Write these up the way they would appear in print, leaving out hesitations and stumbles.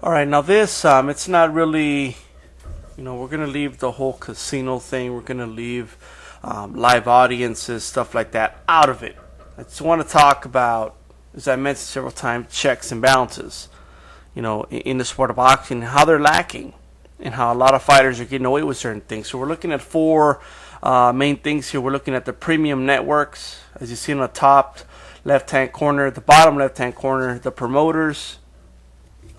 All right, now this it's not really, we're gonna leave the whole casino thing. We're gonna leave live audiences, stuff like that, out of it. I just want to talk about, as I mentioned several times, checks and balances. In the sport of boxing, how they're lacking, and how a lot of fighters are getting away with certain things. So we're looking at four main things here. We're looking at the premium networks, as you see on the top left-hand corner, the bottom left-hand corner, the promoters.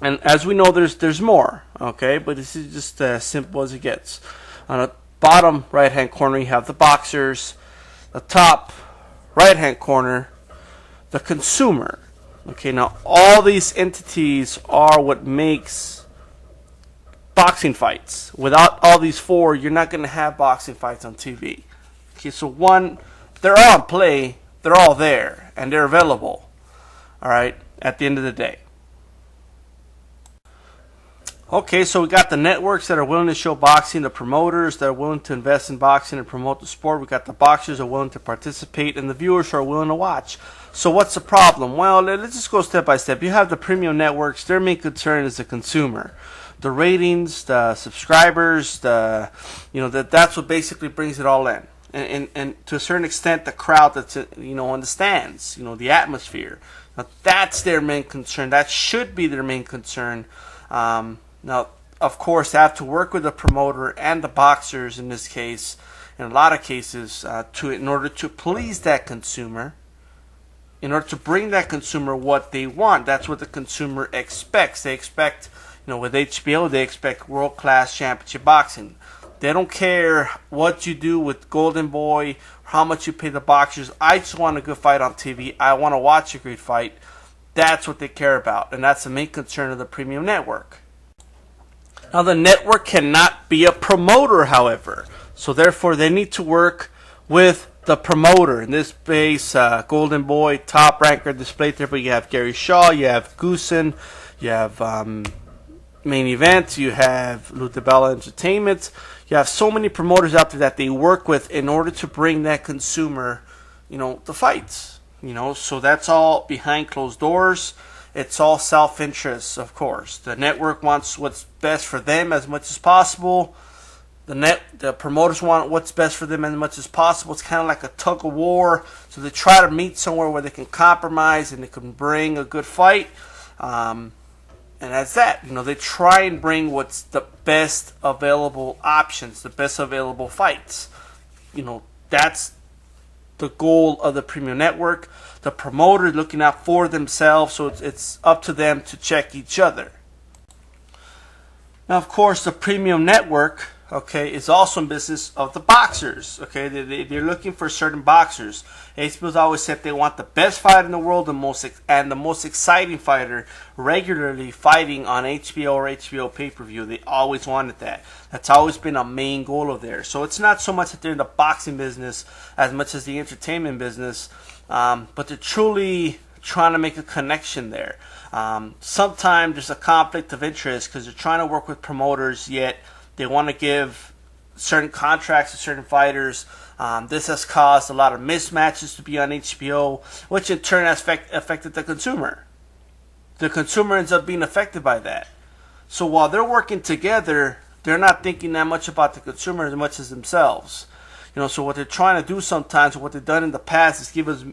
And as we know, there's more, okay? But this is just as simple as it gets. On the bottom right-hand corner, you have the boxers. The top right-hand corner, the consumer. Okay, now all these entities are what makes boxing fights. Without all these four, you're not going to have boxing fights on TV. Okay, so one, they're all in play, they're all there, and they're available, all right, at the end of the day. Okay, so we got the networks that are willing to show boxing, the promoters that are willing to invest in boxing and promote the sport. We got the boxers that are willing to participate, and the viewers who are willing to watch. So what's the problem? Well, let's just go step by step. You have the premium networks. Their main concern is the consumer. The ratings, the subscribers, that's what basically brings it all in. And to a certain extent, the crowd that's, in the stands, the atmosphere. Now, that's their main concern. That should be their main concern. Now, of course, they have to work with the promoter and the boxers in this case, in a lot of cases, in order to please that consumer, in order to bring that consumer what they want. That's what the consumer expects. They expect, with HBO, they expect world-class championship boxing. They don't care what you do with Golden Boy, how much you pay the boxers. I just want a good fight on TV. I want to watch a great fight. That's what they care about, and that's the main concern of the premium network. Now, the network cannot be a promoter, however, so therefore they need to work with the promoter. In this case, Golden Boy, top ranker displayed there, but you have Gary Shaw, you have Goosen, you have Main Event, you have Lutabella Entertainment. You have so many promoters out there that they work with in order to bring that consumer, the fights. So that's all behind closed doors. It's all self-interest, of course. The network wants what's best for them as much as possible. The promoters want what's best for them as much as possible. It's kind of like a tug of war. So they try to meet somewhere where they can compromise and they can bring a good fight. And that's that. They try and bring what's the best available options, the best available fights. That's the goal of the premium network. The promoter is looking out for themselves, so it's up to them to check each other. Now, of course, the premium network, okay, is also in business of the boxers. Okay, they're looking for certain boxers. HBO's always said they want the best fighter in the world, the most exciting fighter regularly fighting on HBO or HBO pay-per-view. They always wanted that. That's always been a main goal of theirs. So it's not so much that they're in the boxing business as much as the entertainment business, but they're truly trying to make a connection there. Sometimes there's a conflict of interest because they're trying to work with promoters, yet they want to give certain contracts to certain fighters. This has caused a lot of mismatches to be on HBO, which in turn has affected the consumer. The consumer ends up being affected by that. So while they're working together, they're not thinking that much about the consumer as much as themselves. So what they're trying to do sometimes, what they've done in the past, is give us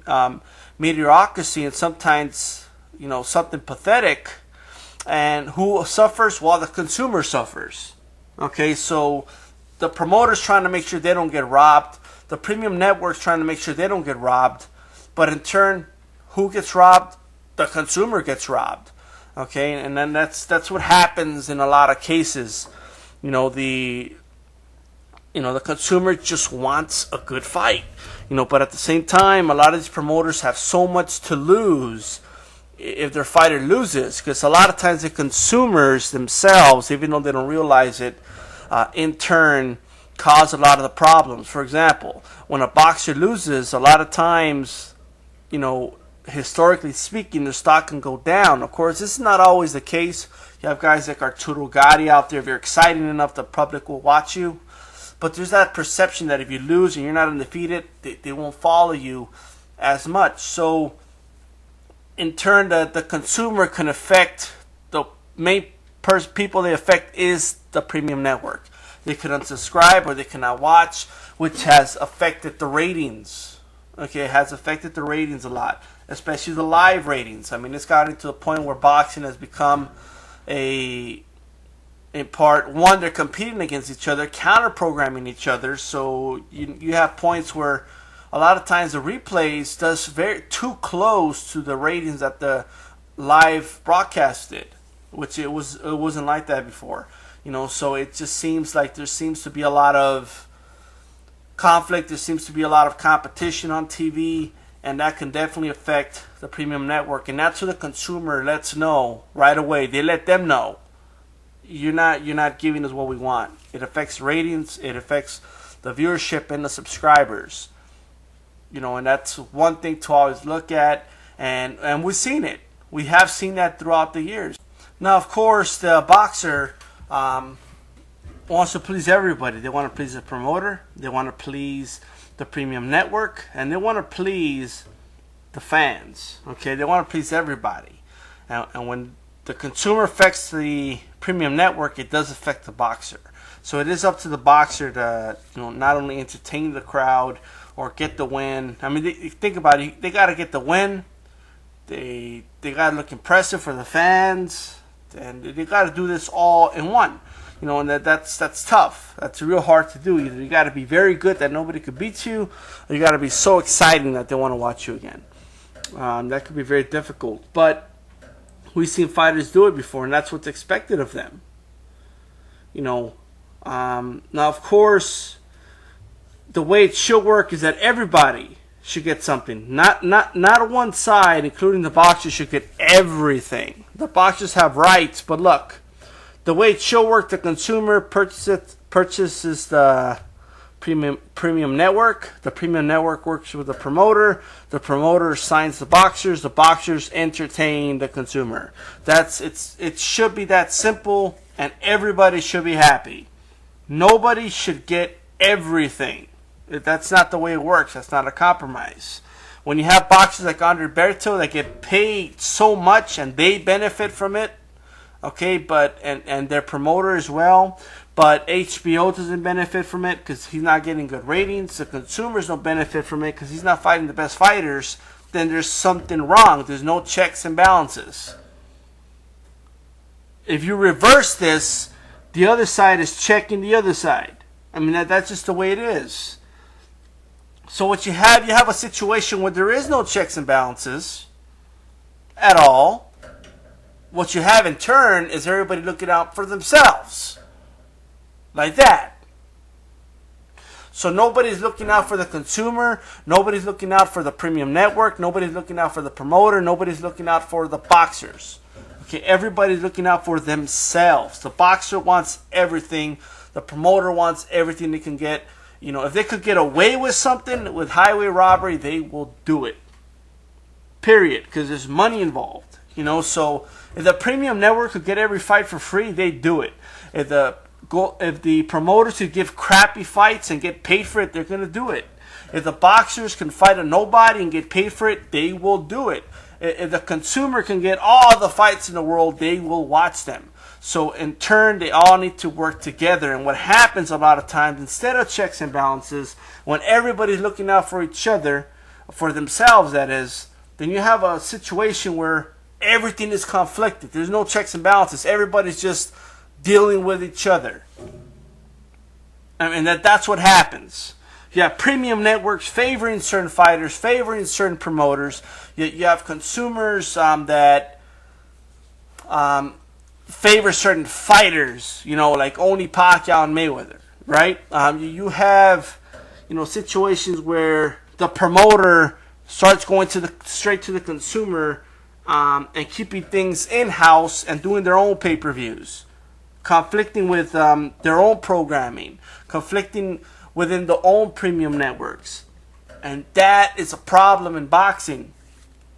mediocrity and sometimes, something pathetic. And who suffers? Well, the consumer suffers. Okay, so the promoter's trying to make sure they don't get robbed. The premium network's trying to make sure they don't get robbed. But in turn, who gets robbed? The consumer gets robbed. Okay, and then that's what happens in a lot of cases. The consumer just wants a good fight. But at the same time, a lot of these promoters have so much to lose if their fighter loses, because a lot of times the consumers themselves, even though they don't realize it, in turn cause a lot of the problems. For example, when a boxer loses, a lot of times, historically speaking, their stock can go down. Of course, this is not always the case. You have guys like Arturo Gatti out there. If you're exciting enough, the public will watch you. But there's that perception that if you lose and you're not undefeated, they won't follow you as much. So in turn, the consumer can affect the main people they affect is the premium network. They could unsubscribe or they cannot watch, which has affected the ratings. Okay, it has affected the ratings a lot, especially the live ratings. I mean, it's gotten to a point where boxing has become in part one, they're competing against each other, counter programming each other. So you have points where a lot of times the replays does very too close to the ratings that the live broadcast did, which it wasn't like that before. So it just seems like there seems to be a lot of conflict. There seems to be a lot of competition on TV, and that can definitely affect the premium network. And that's what the consumer lets know right away. They let them know you're not giving us what we want. It affects ratings. It affects the viewership and the subscribers. And that's one thing to always look at. And we've seen it. We have seen that throughout the years. Now, of course, the boxer wants to please everybody. They want to please the promoter, they want to please the premium network, and they want to please the fans. Okay, they want to please everybody. And when the consumer affects the premium network, it does affect the boxer. So it is up to the boxer to not only entertain the crowd or get the win. I mean, think about it. They got to get the win. They got to look impressive for the fans. And they got to do this all in one, and that's tough. That's real hard to do. Either you got to be very good that nobody could beat you, or you got to be so exciting that they want to watch you again. That could be very difficult. But we've seen fighters do it before, and that's what's expected of them. Now, of course, the way it should work is that everybody should get something. Not one side, including the boxers, should get everything. The boxers have rights, but look, the way it should work, the consumer purchases the premium network. The premium network works with the promoter signs the boxers entertain the consumer. It should be that simple, and everybody should be happy. Nobody should get everything. That's not the way it works. That's not a compromise. When you have boxers like Andre Berto that get paid so much and they benefit from it, okay, and their promoter as well, but HBO doesn't benefit from it because he's not getting good ratings. The consumers don't benefit from it because he's not fighting the best fighters. Then there's something wrong. There's no checks and balances. If you reverse this, the other side is checking the other side. I mean, that's just the way it is. So what you have a situation where there is no checks and balances at all. What you have in turn is everybody looking out for themselves. Like that. So nobody's looking out for the consumer. Nobody's looking out for the premium network. Nobody's looking out for the promoter. Nobody's looking out for the boxers. Okay, everybody's looking out for themselves. The boxer wants everything. The promoter wants everything they can get. If they could get away with something, with highway robbery, they will do it. Period. Because there's money involved. So if the premium network could get every fight for free, they do it. If the promoters could give crappy fights and get paid for it, they're going to do it. If the boxers can fight a nobody and get paid for it, they will do it. If the consumer can get all the fights in the world, they will watch them. So in turn, they all need to work together. And what happens a lot of times, instead of checks and balances, when everybody's looking out for each other, for themselves that is, then you have a situation where everything is conflicted. There's no checks and balances. Everybody's just dealing with each other. I mean, that's what happens. You have premium networks favoring certain fighters, favoring certain promoters. You have consumers that favor certain fighters, like only Pacquiao and Mayweather, right? You have, situations where the promoter starts going straight to the consumer and keeping things in-house and doing their own pay-per-views, conflicting with their own programming, conflicting within their own premium networks. And that is a problem in boxing.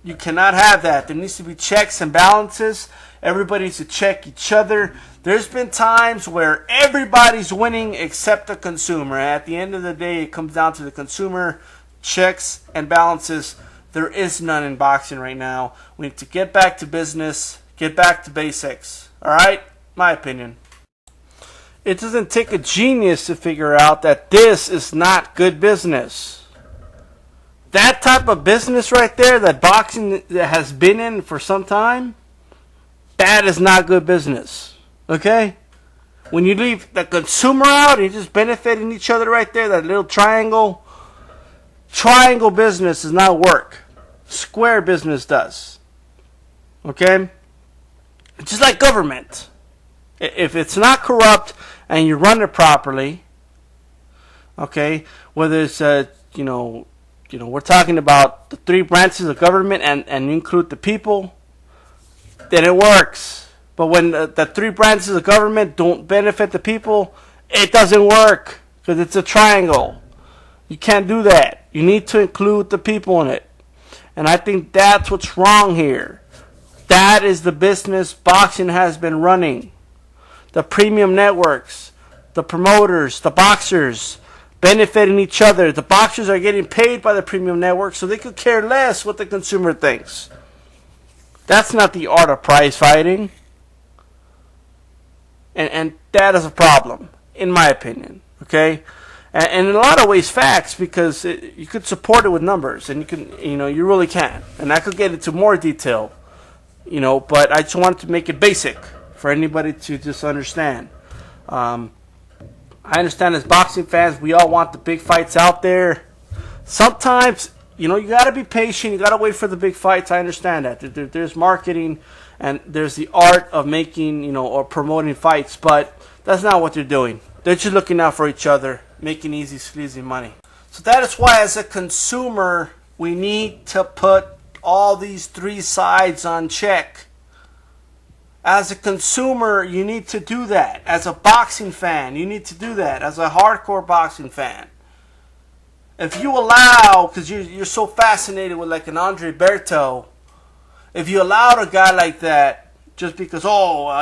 You cannot have that. There needs to be checks and balances. Everybody needs to check each other. There's been times where everybody's winning except the consumer. At the end of the day, it comes down to the consumer. Checks and balances. There is none in boxing right now. We need to get back to business. Get back to basics. All right? My opinion. It doesn't take a genius to figure out that this is not good business. That type of business right there that boxing has been in for some time, that is not good business. Okay? When you leave the consumer out and you're just benefiting each other right there, that little triangle business does not work. Square business does. Okay? Just like government. If it's not corrupt and you run it properly, okay, whether it's we're talking about the three branches of government and include the people, then it works. But when the three branches of government don't benefit the people, it doesn't work because it's a triangle. You can't do that. You need to include the people in it. And I think that's what's wrong here. That is the business boxing has been running. The premium networks, the promoters, the boxers benefiting each other. The boxers are getting paid by the premium network, so they could care less what the consumer thinks. That's not the art of prize fighting. And that is a problem, in my opinion. Okay? And in a lot of ways, facts, because you could support it with numbers, and you really can. And I could get into more detail, but I just wanted to make it basic for anybody to just understand. I understand as boxing fans, we all want the big fights out there. Sometimes, you got to be patient. You got to wait for the big fights. I understand that. There's marketing and there's the art of making, or promoting fights, but that's not what they're doing. They're just looking out for each other, making easy, sleazy money. So that is why, as a consumer, we need to put all these three sides on check. As a consumer, you need to do that. As a boxing fan, you need to do that. As a hardcore boxing fan. If you allow, because you're so fascinated with like an Andre Berto, if you allowed a guy like that, just because,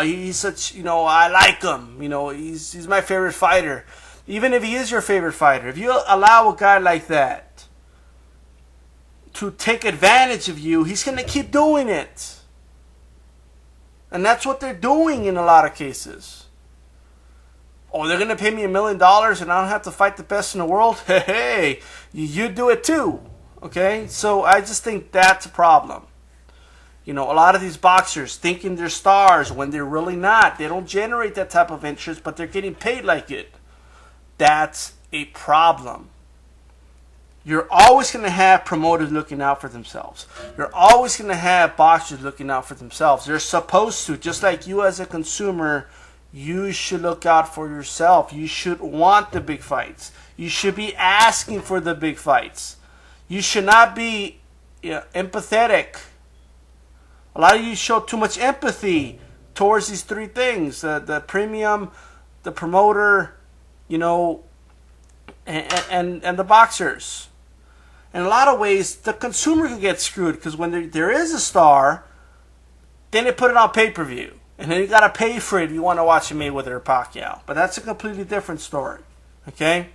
he's such, I like him, he's my favorite fighter. Even if he is your favorite fighter, if you allow a guy like that to take advantage of you, he's going to keep doing it. And that's what they're doing in a lot of cases. They're going to pay me $1 million and I don't have to fight the best in the world? Hey, you do it too. Okay? So I just think that's a problem. A lot of these boxers thinking they're stars when they're really not. They don't generate that type of interest, but they're getting paid like it. That's a problem. You're always going to have promoters looking out for themselves. You're always going to have boxers looking out for themselves. They're supposed to. Just like you as a consumer, you should look out for yourself. You should want the big fights. You should be asking for the big fights. You should not be empathetic. A lot of you show too much empathy towards these three things. The premium, the promoter, and the boxers. In a lot of ways, the consumer can get screwed because when there is a star, then they put it on pay-per-view. And then you got to pay for it if you want to watch Mayweather or Pacquiao. But that's a completely different story. Okay?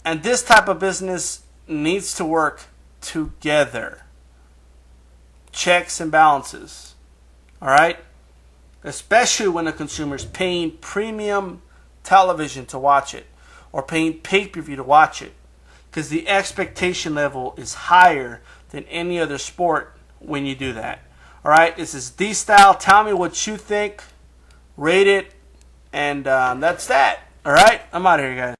And this type of business needs to work together. Checks and balances. Alright? Especially when the consumer is paying premium television to watch it. Or paying pay-per-view to watch it. Because the expectation level is higher than any other sport when you do that. Alright, this is D-Style. Tell me what you think. Rate it. And that's that. Alright, I'm out of here, guys.